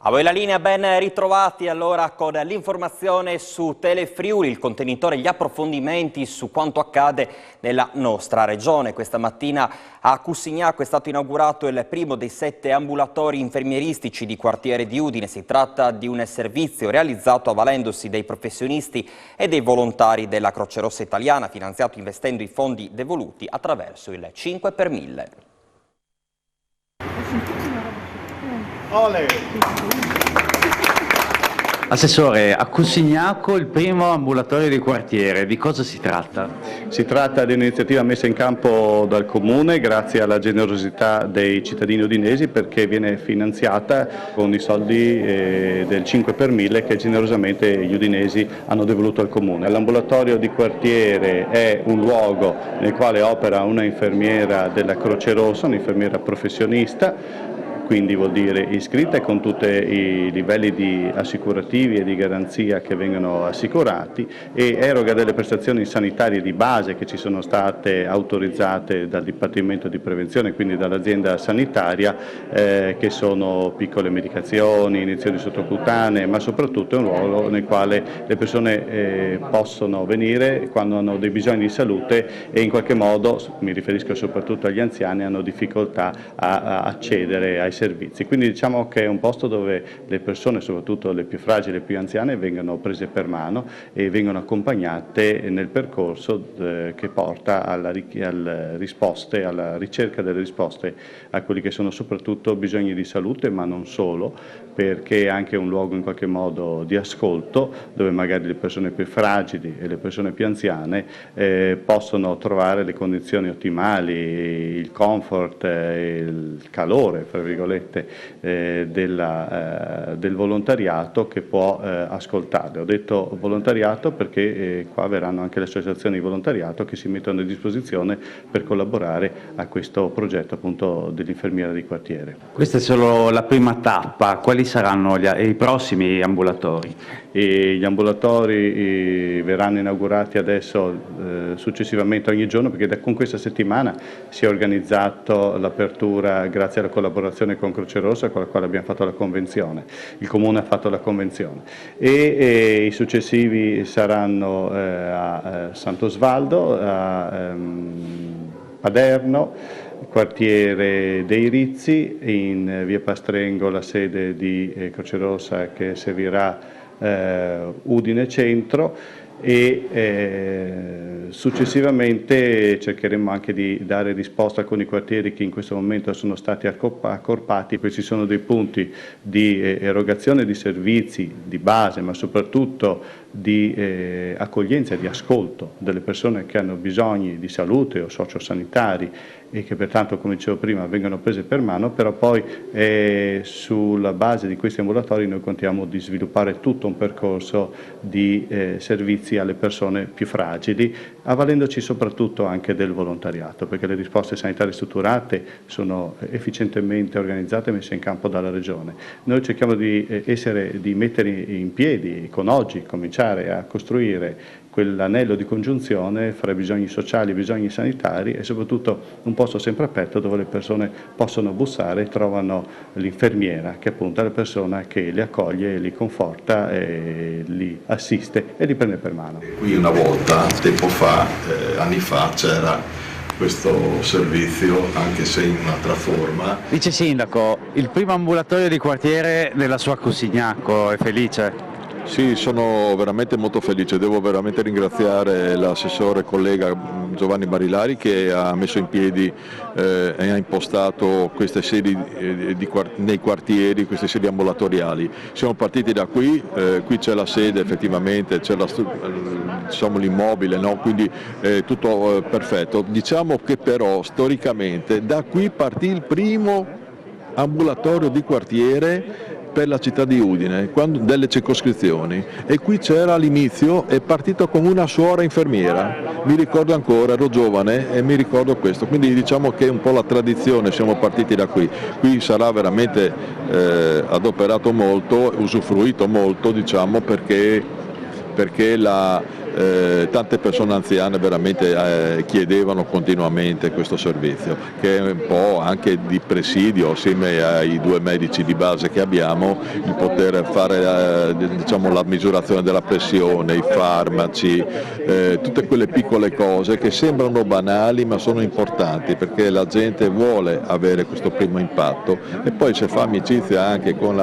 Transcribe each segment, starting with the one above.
A voi la linea, ben ritrovati allora con l'informazione su Telefriuli, il contenitore, gli approfondimenti su quanto accade nella nostra regione. Questa mattina a Cussignaco è stato inaugurato il primo dei 7 ambulatori infermieristici di quartiere di Udine. Si tratta di un servizio realizzato avvalendosi dei professionisti e dei volontari della Croce Rossa Italiana, finanziato investendo i fondi devoluti attraverso il 5 per 1000. Ole. Assessore, a Cussignaco il primo ambulatorio di quartiere, di cosa si tratta? Si tratta di un'iniziativa messa in campo dal Comune grazie alla generosità dei cittadini udinesi, perché viene finanziata con i soldi del 5 per 1000 che generosamente gli udinesi hanno devoluto al Comune. L'ambulatorio di quartiere è un luogo nel quale opera una infermiera della Croce Rossa, un'infermiera professionista, quindi vuol dire iscritta e con tutti i livelli assicurativi e di garanzia che vengono assicurati, e eroga delle prestazioni sanitarie di base che ci sono state autorizzate dal Dipartimento di Prevenzione, quindi dall'azienda sanitaria, che sono piccole medicazioni, iniezioni sottocutanee, ma soprattutto è un luogo nel quale le persone possono venire quando hanno dei bisogni di salute e in qualche modo, mi riferisco soprattutto agli anziani, hanno difficoltà a accedere ai servizi. Quindi diciamo che è un posto dove le persone, soprattutto le più fragili e più anziane, vengono prese per mano e vengono accompagnate nel percorso che porta alla ricerca delle risposte a quelli che sono soprattutto bisogni di salute, ma non solo, perché è anche un luogo in qualche modo di ascolto, dove magari le persone più fragili e le persone più anziane possono trovare le condizioni ottimali, il comfort, il calore, fra virgolette, del volontariato che può ascoltarle. Ho detto volontariato perché qua verranno anche le associazioni di volontariato che si mettono a disposizione per collaborare a questo progetto appunto dell'infermiera di quartiere. Questa è solo la prima tappa, quali saranno i prossimi ambulatori? E gli ambulatori verranno inaugurati adesso successivamente ogni giorno, perché con questa settimana si è organizzato l'apertura grazie alla collaborazione con Croce Rossa, con la quale abbiamo fatto la convenzione. Il Comune ha fatto la convenzione e i successivi saranno a Sant'Osvaldo, a Paderno, quartiere dei Rizzi, in via Pastrengo la sede di Croce Rossa che servirà Udine Centro, e successivamente cercheremo anche di dare risposta a alcuni quartieri che in questo momento sono stati accorpati. Questi sono dei punti di erogazione di servizi di base, ma soprattutto di accoglienza e di ascolto delle persone che hanno bisogni di salute o sociosanitari e che pertanto, come dicevo prima, vengono prese per mano, però poi sulla base di questi ambulatori noi contiamo di sviluppare tutto un percorso di servizi alle persone più fragili, avvalendoci soprattutto anche del volontariato, perché le risposte sanitarie strutturate sono efficientemente organizzate e messe in campo dalla Regione. Noi cerchiamo di mettere in piedi, con oggi, cominciare a costruire quell'anello di congiunzione fra i bisogni sociali e i bisogni sanitari, e soprattutto un posto sempre aperto dove le persone possono bussare e trovano l'infermiera, che appunto è la persona che li accoglie, li conforta, li assiste e li prende per mano. Qui una volta, tempo fa, anni fa, c'era questo servizio, anche se in un'altra forma. Vice Sindaco, il primo ambulatorio di quartiere della sua Cussignaco, è felice? Sì, sono veramente molto felice, devo veramente ringraziare l'assessore collega Giovanni Barilari che ha messo in piedi e ha impostato queste sedi nei quartieri, queste sedi ambulatoriali. Siamo partiti da qui, qui c'è la sede effettivamente, c'è l'immobile, no? Quindi tutto perfetto. Diciamo che però storicamente da qui partì il primo ambulatorio di quartiere per la città di Udine, delle circoscrizioni, e qui c'era all'inizio, è partito con una suora infermiera, mi ricordo ancora, ero giovane e mi ricordo questo, quindi diciamo che è un po' la tradizione, siamo partiti da qui. Qui sarà veramente adoperato molto, usufruito molto, diciamo, perché tante persone anziane veramente chiedevano continuamente questo servizio, che è un po' anche di presidio assieme ai 2 medici di base che abbiamo, il poter fare diciamo, la misurazione della pressione, i farmaci, tutte quelle piccole cose che sembrano banali ma sono importanti, perché la gente vuole avere questo primo impatto e poi se fa amicizia anche con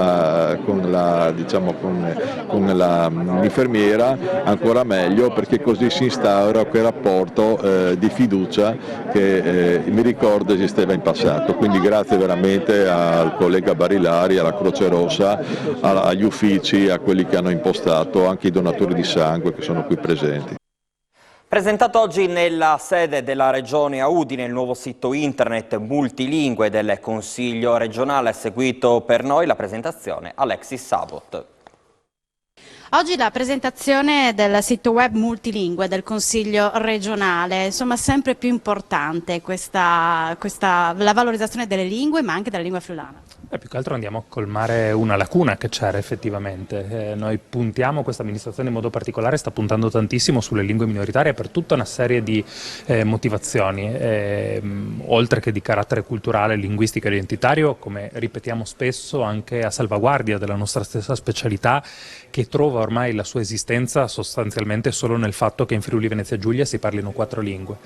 l'infermiera ancora meglio, perché così si instaura quel rapporto di fiducia che mi ricordo esisteva in passato. Quindi grazie veramente al collega Barilari, alla Croce Rossa, agli uffici, a quelli che hanno impostato, anche i donatori di sangue che sono qui presenti. Presentato oggi nella sede della Regione a Udine il nuovo sito internet multilingue del Consiglio regionale, ha seguito per noi la presentazione Alexis Sabot. Oggi la presentazione del sito web multilingue del Consiglio regionale, insomma sempre più importante la valorizzazione delle lingue ma anche della lingua friulana. Più che altro andiamo a colmare una lacuna che c'era effettivamente. Noi puntiamo, questa amministrazione in modo particolare sta puntando tantissimo sulle lingue minoritarie per tutta una serie di motivazioni, oltre che di carattere culturale, linguistico e identitario, come ripetiamo spesso, anche a salvaguardia della nostra stessa specialità, che trova ormai la sua esistenza sostanzialmente solo nel fatto che in Friuli Venezia Giulia si parlino 4 lingue.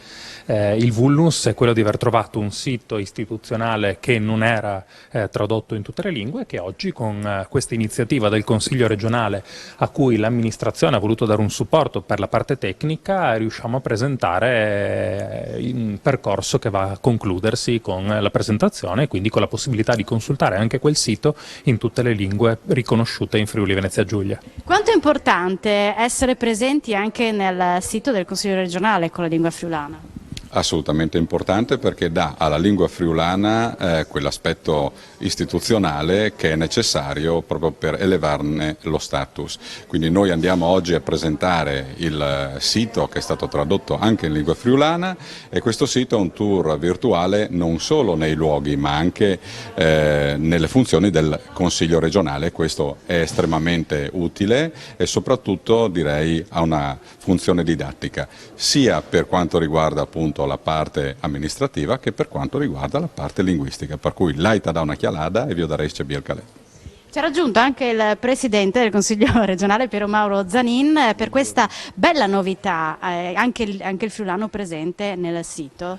Il vulnus è quello di aver trovato un sito istituzionale che non era tradotto in tutte le lingue, che oggi con questa iniziativa del Consiglio regionale, a cui l'amministrazione ha voluto dare un supporto per la parte tecnica, riusciamo a presentare un percorso che va a concludersi con la presentazione e quindi con la possibilità di consultare anche quel sito in tutte le lingue riconosciute in Friuli Venezia Giulia. Quanto è importante essere presenti anche nel sito del Consiglio regionale con la lingua friulana? Assolutamente importante, perché dà alla lingua friulana quell'aspetto istituzionale che è necessario proprio per elevarne lo status. Quindi noi andiamo oggi a presentare il sito che è stato tradotto anche in lingua friulana, e questo sito è un tour virtuale non solo nei luoghi ma anche nelle funzioni del Consiglio regionale. Questo è estremamente utile e soprattutto direi ha una funzione didattica, sia per quanto riguarda appunto la parte amministrativa che per quanto riguarda la parte linguistica, per cui l'aita da una chialada e vi darei il calè. Ci ha raggiunto anche il Presidente del Consiglio regionale Piero Mauro Zanin per questa bella novità, anche il friulano presente nel sito.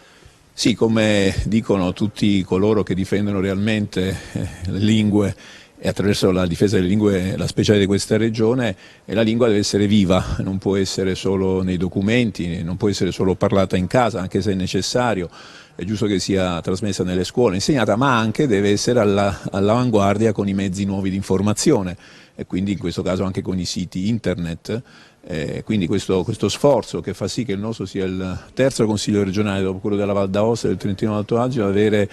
Sì, come dicono tutti coloro che difendono realmente le lingue e attraverso la difesa delle lingue la specialità di questa regione, la lingua deve essere viva, non può essere solo nei documenti, non può essere solo parlata in casa, anche se è necessario, è giusto che sia trasmessa nelle scuole, insegnata, ma anche deve essere all'avanguardia con i mezzi nuovi di informazione e quindi in questo caso anche con i siti internet. Quindi questo sforzo che fa sì che il nostro sia il terzo consiglio regionale dopo quello della Val d'Aosta e del Trentino Alto Adige ad avere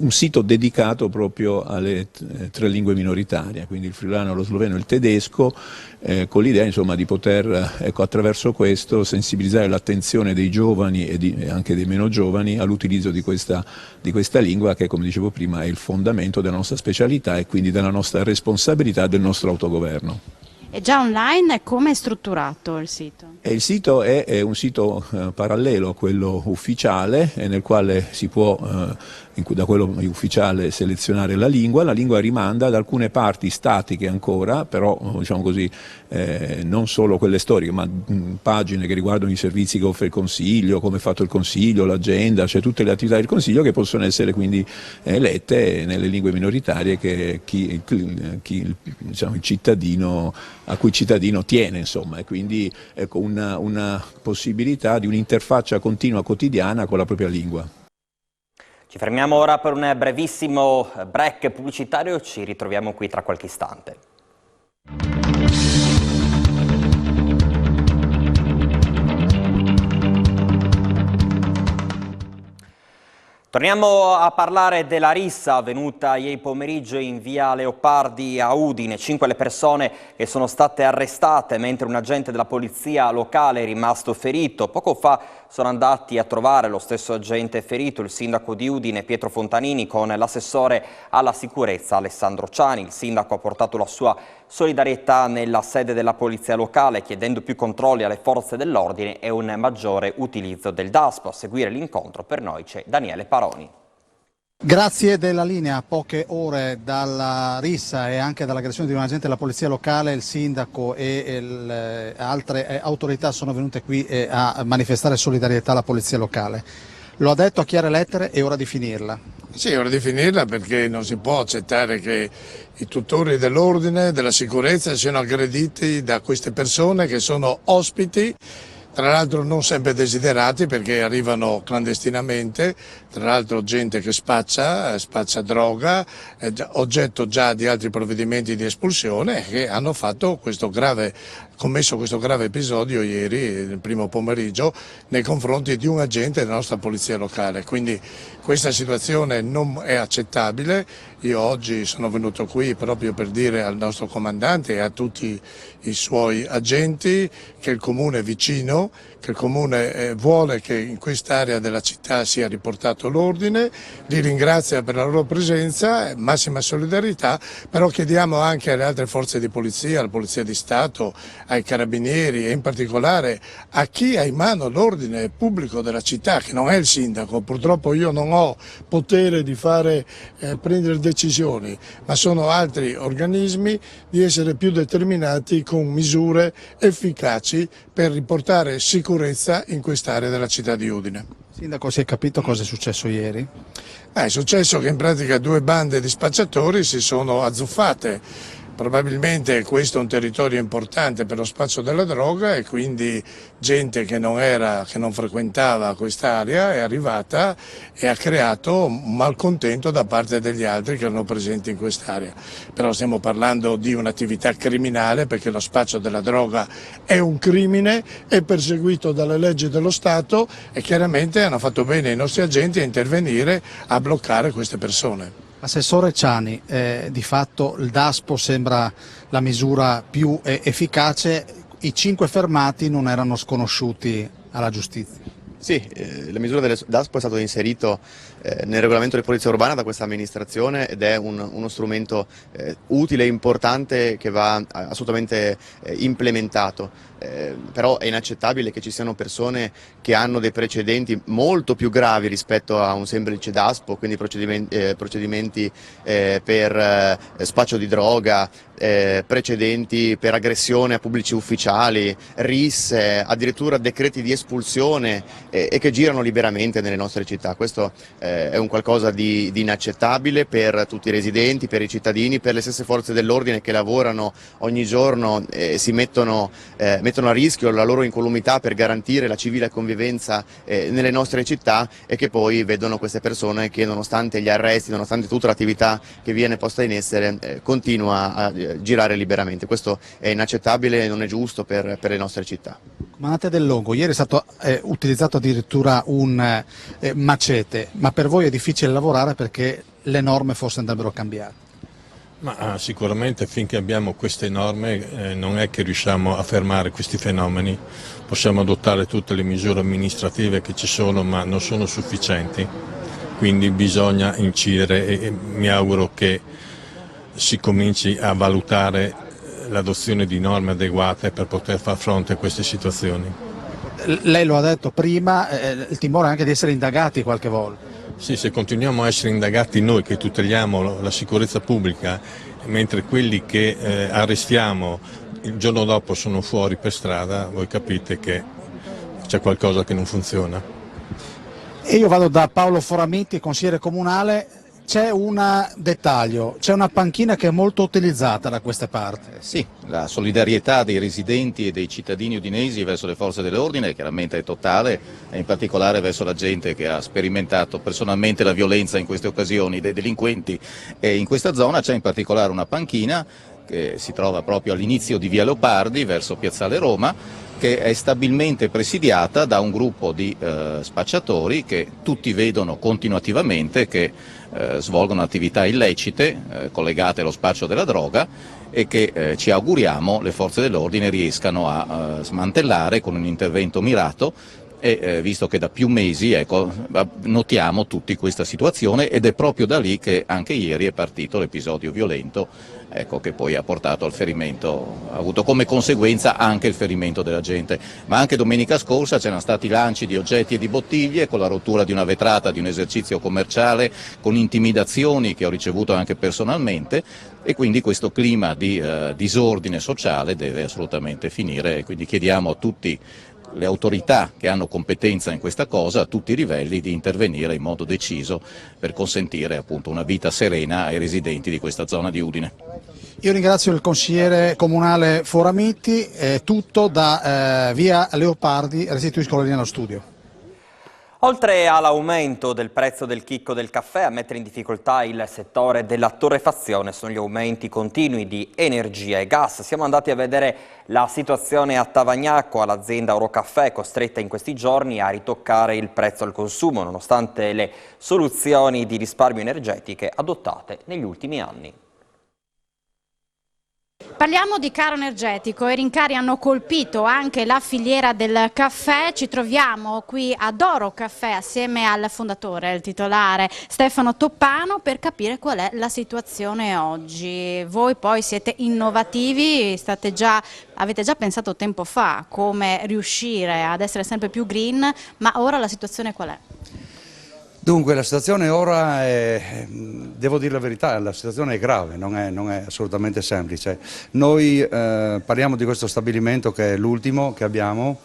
un sito dedicato proprio alle 3 lingue minoritarie, quindi il friulano, lo sloveno e il tedesco, con l'idea insomma di poter attraverso questo sensibilizzare l'attenzione dei giovani e anche dei meno giovani all'utilizzo di questa lingua che, come dicevo prima, è il fondamento della nostra specialità e quindi della nostra responsabilità, del nostro autogoverno. È già online? Come è strutturato il sito? Il sito è un sito parallelo a quello ufficiale, nel quale si può da quello ufficiale selezionare la lingua rimanda ad alcune parti statiche ancora, però diciamo così, non solo quelle storiche, ma pagine che riguardano i servizi che offre il Consiglio, come è fatto il Consiglio, l'agenda, cioè tutte le attività del Consiglio che possono essere quindi lette nelle lingue minoritarie che diciamo, il cittadino, a cui il cittadino tiene, insomma, e quindi ecco, una possibilità di un'interfaccia continua quotidiana con la propria lingua. Ci fermiamo ora per un brevissimo break pubblicitario, ci ritroviamo qui tra qualche istante. Torniamo a parlare della rissa avvenuta ieri pomeriggio in via Leopardi a Udine. 5 le persone che sono state arrestate mentre un agente della polizia locale è rimasto ferito. Poco fa sono andati a trovare lo stesso agente ferito, il sindaco di Udine Pietro Fontanini, con l'assessore alla sicurezza Alessandro Ciani. Il sindaco ha portato la sua solidarietà nella sede della polizia locale, chiedendo più controlli alle forze dell'ordine e un maggiore utilizzo del DASPO. A seguire l'incontro per noi c'è Daniele Paroni. Grazie della linea. A poche ore dalla rissa e anche dall'aggressione di un agente della polizia locale, il sindaco e altre autorità sono venute qui a manifestare solidarietà alla polizia locale. Lo ha detto a chiare lettere, è ora di finirla. Sì, è ora di finirla, perché non si può accettare che i tutori dell'ordine, della sicurezza siano aggrediti da queste persone che sono ospiti, tra l'altro non sempre desiderati perché arrivano clandestinamente, tra l'altro gente che spaccia droga, oggetto già di altri provvedimenti di espulsione, che hanno commesso questo grave episodio ieri, nel primo pomeriggio, nei confronti di un agente della nostra polizia locale. Quindi questa situazione non è accettabile. Io oggi sono venuto qui proprio per dire al nostro comandante e a tutti i suoi agenti che il Comune è vicino, che il Comune vuole che in quest'area della città sia riportato l'ordine, li ringrazia per la loro presenza, massima solidarietà, però chiediamo anche alle altre forze di polizia, alla Polizia di Stato, ai Carabinieri e in particolare a chi ha in mano l'ordine pubblico della città, che non è il sindaco. Purtroppo io non ho potere di prendere decisioni, ma sono altri organismi, di essere più determinati con misure efficaci per riportare sicurezza in quest'area della città di Udine. Sindaco, si è capito cosa è successo ieri? È successo che in pratica due bande di spacciatori si sono azzuffate. Probabilmente questo è un territorio importante per lo spaccio della droga e quindi gente che non frequentava quest'area è arrivata e ha creato un malcontento da parte degli altri che erano presenti in quest'area. Però stiamo parlando di un'attività criminale, perché lo spaccio della droga è un crimine, è perseguito dalle leggi dello Stato e chiaramente hanno fatto bene i nostri agenti a intervenire a bloccare queste persone. Assessore Ciani, di fatto il DASPO sembra la misura più efficace, i 5 fermati non erano sconosciuti alla giustizia. Sì, la misura del DASPO è stato inserito nel regolamento di polizia urbana da questa amministrazione ed è uno strumento utile e importante che va assolutamente implementato. Però è inaccettabile che ci siano persone che hanno dei precedenti molto più gravi rispetto a un semplice DASPO, quindi procedimenti per spaccio di droga, precedenti per aggressione a pubblici ufficiali, risse, addirittura decreti di espulsione e che girano liberamente nelle nostre città. Questo è un qualcosa di inaccettabile per tutti i residenti, per i cittadini, per le stesse forze dell'ordine che lavorano ogni giorno e si mettono a rischio la loro incolumità per garantire la civile convivenza nelle nostre città, e che poi vedono queste persone che, nonostante gli arresti, nonostante tutta l'attività che viene posta in essere, continua a girare liberamente. Questo è inaccettabile e non è giusto per le nostre città. Comandante Del Longo, ieri è stato utilizzato addirittura un macete, ma per voi è difficile lavorare perché le norme forse andrebbero cambiate? Ma sicuramente finché abbiamo queste norme non è che riusciamo a fermare questi fenomeni. Possiamo adottare tutte le misure amministrative che ci sono, ma non sono sufficienti, quindi bisogna incidere e mi auguro che si cominci a valutare l'adozione di norme adeguate per poter far fronte a queste situazioni. Lei lo ha detto prima, il timore anche di essere indagati qualche volta. Sì, se continuiamo a essere indagati noi che tuteliamo la sicurezza pubblica, mentre quelli che arrestiamo il giorno dopo sono fuori per strada, voi capite che c'è qualcosa che non funziona. E io vado da Paolo Foramiti, consigliere comunale. C'è un dettaglio, c'è una panchina che è molto utilizzata da queste parti. Sì, la solidarietà dei residenti e dei cittadini udinesi verso le forze dell'ordine chiaramente è totale, e in particolare verso la gente che ha sperimentato personalmente la violenza in queste occasioni, dei delinquenti. E in questa zona c'è in particolare una panchina che si trova proprio all'inizio di Via Leopardi verso Piazzale Roma, che è stabilmente presidiata da un gruppo di spacciatori che tutti vedono continuativamente che svolgono attività illecite collegate allo spaccio della droga, e che ci auguriamo le forze dell'ordine riescano a smantellare con un intervento mirato e visto che da più mesi notiamo tutti questa situazione, ed è proprio da lì che anche ieri è partito l'episodio violento, che poi ha portato al ferimento, ha avuto come conseguenza anche il ferimento della gente. Ma anche domenica scorsa c'erano stati lanci di oggetti e di bottiglie, con la rottura di una vetrata di un esercizio commerciale, con intimidazioni che ho ricevuto anche personalmente, e quindi questo clima di disordine sociale deve assolutamente finire, e quindi chiediamo a tutti le autorità che hanno competenza in questa cosa, a tutti i livelli, di intervenire in modo deciso per consentire appunto una vita serena ai residenti di questa zona di Udine. Io ringrazio il consigliere comunale Foramiti, è tutto da via Leopardi, restituisco la linea allo studio. Oltre all'aumento del prezzo del chicco del caffè, a mettere in difficoltà il settore della torrefazione sono gli aumenti continui di energia e gas. Siamo andati a vedere la situazione a Tavagnacco, all'azienda Eurocaffè, costretta in questi giorni a ritoccare il prezzo al consumo, nonostante le soluzioni di risparmio energetiche adottate negli ultimi anni. Parliamo di caro energetico, i rincari hanno colpito anche la filiera del caffè. Ci troviamo qui ad Eurocaffè assieme al fondatore, il titolare Stefano Toppano, per capire qual è la situazione oggi. Voi poi siete innovativi, avete già pensato tempo fa come riuscire ad essere sempre più green, ma ora la situazione qual è? Dunque la situazione ora è, devo dire la verità, la situazione è grave, non è assolutamente semplice. Noi parliamo di questo stabilimento che è l'ultimo che abbiamo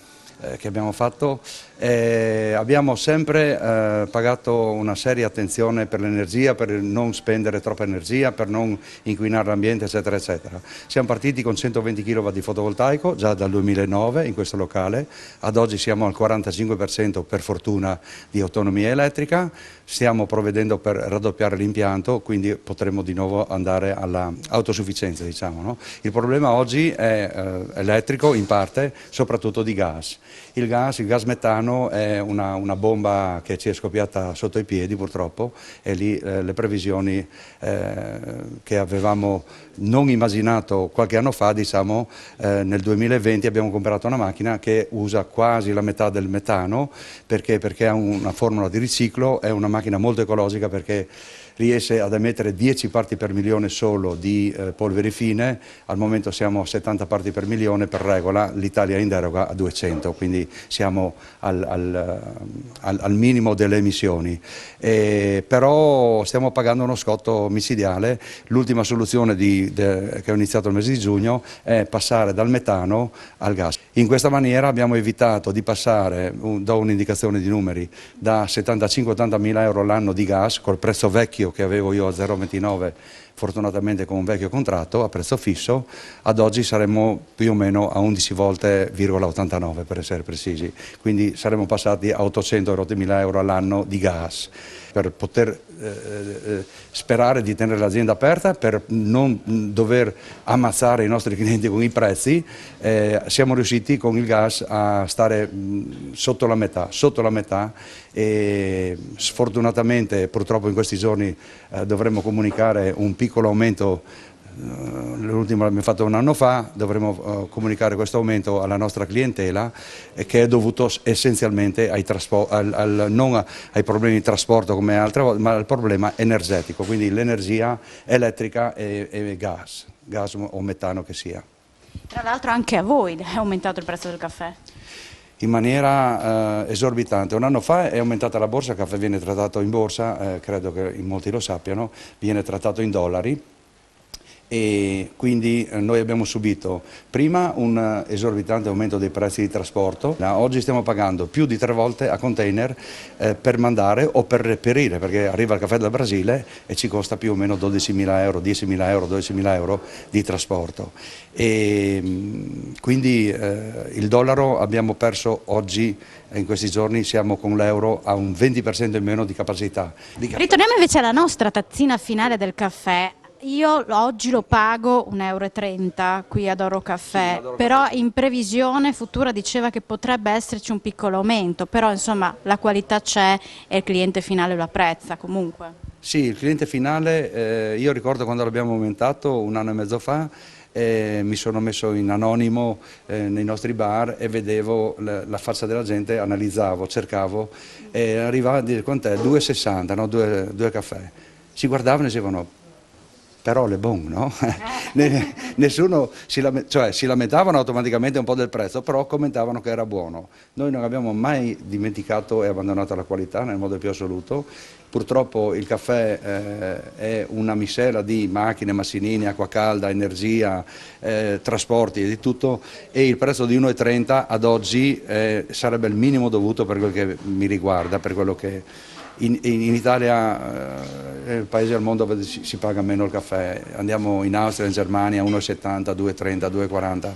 fatto. Abbiamo sempre pagato una seria attenzione per l'energia, per non spendere troppa energia, per non inquinare l'ambiente, eccetera, eccetera. Siamo partiti con 120 kW di fotovoltaico già dal 2009 in questo locale, ad oggi siamo al 45% per fortuna di autonomia elettrica, stiamo provvedendo per raddoppiare l'impianto, quindi potremo di nuovo andare all'autosufficienza, diciamo, no? Il problema oggi è elettrico in parte, soprattutto di gas. Il gas metano è una bomba che ci è scoppiata sotto i piedi purtroppo, e lì le previsioni che avevamo non immaginato qualche anno fa, diciamo nel 2020 abbiamo comprato una macchina che usa quasi la metà del metano perché ha una formula di riciclo, è una macchina molto ecologica perché riesce ad emettere 10 parti per milione solo di polveri fine, al momento siamo a 70 parti per milione per regola, l'Italia in deroga a 200, quindi siamo al minimo delle emissioni. Però stiamo pagando uno scotto micidiale. L'ultima soluzione che ho iniziato il mese di giugno è passare dal metano al gas. In questa maniera abbiamo evitato di passare, do un'indicazione di numeri, da 75-80 mila euro l'anno di gas col prezzo vecchio che avevo io a 0,29, fortunatamente con un vecchio contratto a prezzo fisso, ad oggi saremmo più o meno a 11 volte,89 per essere precisi, quindi saremmo passati a 800 mila euro all'anno di gas. Per poter sperare di tenere l'azienda aperta, per non dover ammazzare i nostri clienti con i prezzi, siamo riusciti con il gas a stare sotto la metà, e sfortunatamente purtroppo in questi giorni dovremmo comunicare un piccolo aumento. L'ultimo l'abbiamo fatto un anno fa, dovremo comunicare questo aumento alla nostra clientela, che è dovuto essenzialmente non ai problemi di trasporto come altre volte, ma al problema energetico, quindi l'energia elettrica e gas o metano che sia. Tra l'altro anche a voi è aumentato il prezzo del caffè? In maniera esorbitante. Un anno fa è aumentata la borsa, il caffè viene trattato in borsa, credo che in molti lo sappiano, viene trattato in dollari. E quindi noi abbiamo subito prima un esorbitante aumento dei prezzi di trasporto, oggi stiamo pagando più di 3 volte a container per mandare o per reperire, perché arriva il caffè dal Brasile e ci costa più o meno 12.000 euro, 10.000 euro, 12.000 euro di trasporto. E quindi il dollaro abbiamo perso oggi, in questi giorni siamo con l'euro a un 20% in meno di capacità. Ritorniamo invece alla nostra tazzina finale del caffè. Io oggi lo pago 1,30 euro qui ad Eurocaffè, però in previsione futura diceva che potrebbe esserci un piccolo aumento, però insomma la qualità c'è e il cliente finale lo apprezza comunque. Sì, il cliente finale, io ricordo quando l'abbiamo aumentato un anno e mezzo fa, mi sono messo in anonimo nei nostri bar e vedevo la faccia della gente, analizzavo, cercavo e arrivava a dire quant'è? 2,60, no? Due caffè. Si guardavano e dicevano però le bon, no? Nessuno si lamentavano automaticamente un po' del prezzo, però commentavano che era buono. Noi non abbiamo mai dimenticato e abbandonato la qualità nel modo più assoluto. Purtroppo il caffè è una miscela di macchine, massinini, acqua calda, energia, trasporti e di tutto, e il prezzo di 1,30 ad oggi sarebbe il minimo dovuto per quel che mi riguarda, per quello che in Italia è il paese al mondo dove si paga meno il caffè. Andiamo in Austria, in Germania 1,70, 2,30, 2,40.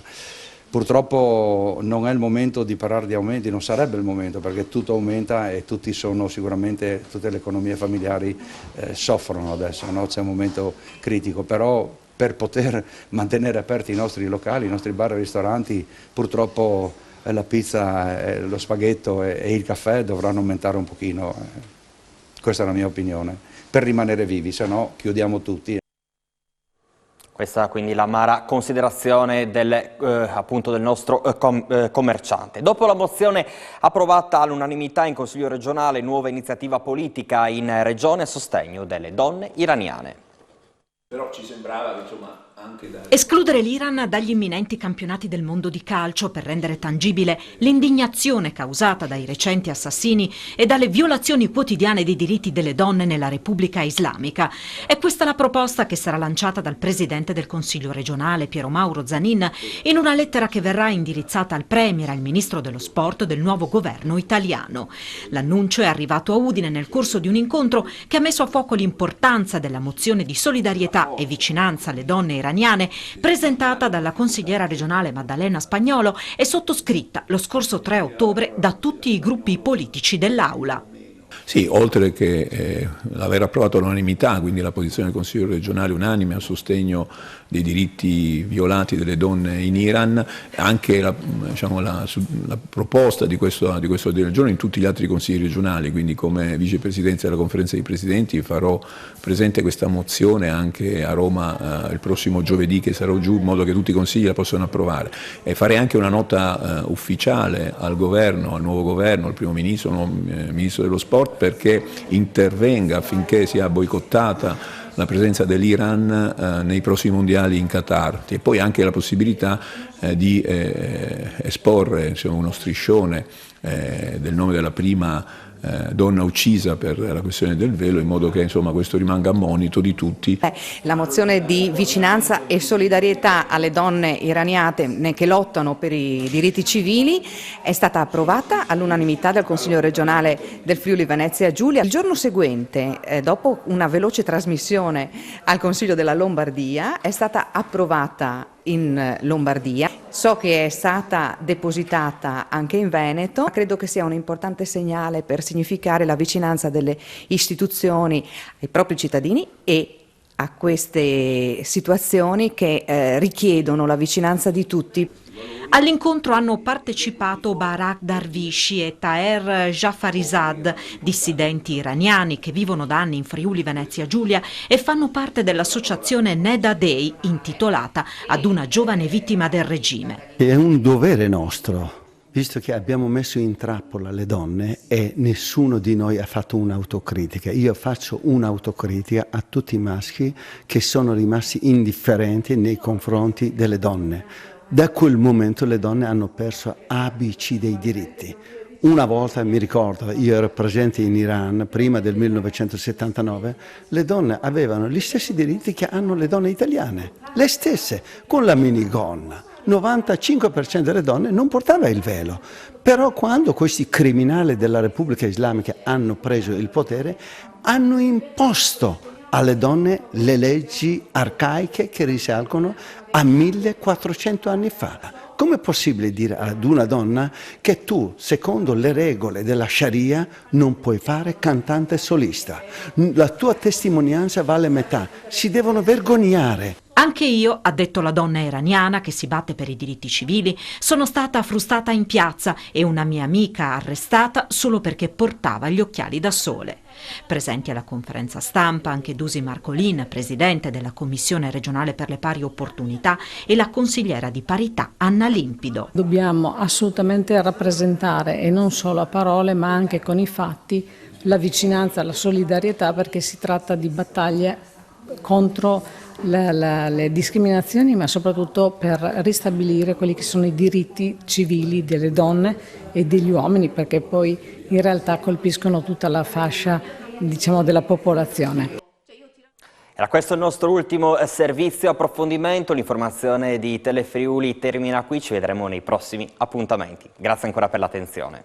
Purtroppo non è il momento di parlare di aumenti, non sarebbe il momento, perché tutto aumenta e tutte le economie familiari soffrono adesso, no? C'è un momento critico, però per poter mantenere aperti i nostri locali, i nostri bar e ristoranti, purtroppo la pizza, lo spaghetto e il caffè dovranno aumentare un pochino. Questa è la mia opinione, per rimanere vivi, se no chiudiamo tutti. Questa quindi l'amara considerazione appunto del nostro commerciante. Dopo la mozione approvata all'unanimità in Consiglio regionale, nuova iniziativa politica in regione a sostegno delle donne iraniane. Però ci sembrava, insomma, anche da... Escludere l'Iran dagli imminenti campionati del mondo di calcio per rendere tangibile l'indignazione causata dai recenti assassini e dalle violazioni quotidiane dei diritti delle donne nella Repubblica Islamica. È questa la proposta che sarà lanciata dal presidente del Consiglio regionale, Piero Mauro Zanin, in una lettera che verrà indirizzata al Premier, al ministro dello sport del nuovo governo italiano. L'annuncio è arrivato a Udine nel corso di un incontro che ha messo a fuoco l'importanza della mozione di solidarietà e vicinanza alle donne iraniane presentata dalla consigliera regionale Maddalena Spagnolo e sottoscritta lo scorso 3 ottobre da tutti i gruppi politici dell'Aula. Sì, oltre che l'aver approvato all'unanimità, quindi la posizione del Consiglio regionale unanime a sostegno dei diritti violati delle donne in Iran, anche la proposta di questo ordine del giorno in tutti gli altri consigli regionali, quindi come vicepresidente della conferenza dei presidenti farò presente questa mozione anche a Roma il prossimo giovedì che sarò giù, in modo che tutti i consigli la possano approvare, e farei anche una nota ufficiale al governo, al nuovo governo, al primo ministro, al ministro dello sport, perché intervenga affinché sia boicottata la presenza dell'Iran nei prossimi mondiali in Qatar, e poi anche la possibilità di esporre uno striscione del nome della prima donna uccisa per la questione del velo, in modo che insomma questo rimanga a monito di tutti. La mozione di vicinanza e solidarietà alle donne iraniane che lottano per i diritti civili è stata approvata all'unanimità dal Consiglio regionale del Friuli Venezia Giulia. Il giorno seguente, dopo una veloce trasmissione al Consiglio della Lombardia, è stata approvata in Lombardia. So che è stata depositata anche in Veneto. Credo che sia un importante segnale per significare la vicinanza delle istituzioni ai propri cittadini e a queste situazioni che richiedono la vicinanza di tutti. All'incontro hanno partecipato Barak Darvishi e Taher Jafarizad, dissidenti iraniani che vivono da anni in Friuli Venezia Giulia e fanno parte dell'associazione Neda Day, intitolata ad una giovane vittima del regime. È un dovere nostro, visto che abbiamo messo in trappola le donne e nessuno di noi ha fatto un'autocritica. Io faccio un'autocritica a tutti i maschi che sono rimasti indifferenti nei confronti delle donne. Da quel momento le donne hanno perso ABC dei diritti. Una volta, mi ricordo, io ero presente in Iran prima del 1979, le donne avevano gli stessi diritti che hanno le donne italiane, le stesse, con la minigonna. 95% delle donne non portava il velo, però quando questi criminali della Repubblica Islamica hanno preso il potere, hanno imposto alle donne le leggi arcaiche che risalgono a 1400 anni fa. Com'è possibile dire ad una donna che tu, secondo le regole della Sharia, non puoi fare cantante solista? La tua testimonianza vale metà. Si devono vergognare. Anche io, ha detto la donna iraniana che si batte per i diritti civili, sono stata frustata in piazza e una mia amica arrestata solo perché portava gli occhiali da sole. Presenti alla conferenza stampa anche Dusi Marcolin, presidente della Commissione regionale per le pari opportunità, e la consigliera di parità Anna Limpido. Dobbiamo assolutamente rappresentare, e non solo a parole ma anche con i fatti, la vicinanza, la solidarietà, perché si tratta di battaglie contro le discriminazioni, ma soprattutto per ristabilire quelli che sono i diritti civili delle donne e degli uomini, perché poi in realtà colpiscono tutta la fascia, diciamo, della popolazione. Era questo il nostro ultimo servizio approfondimento. L'informazione di Telefriuli termina qui, ci vedremo nei prossimi appuntamenti. Grazie ancora per l'attenzione.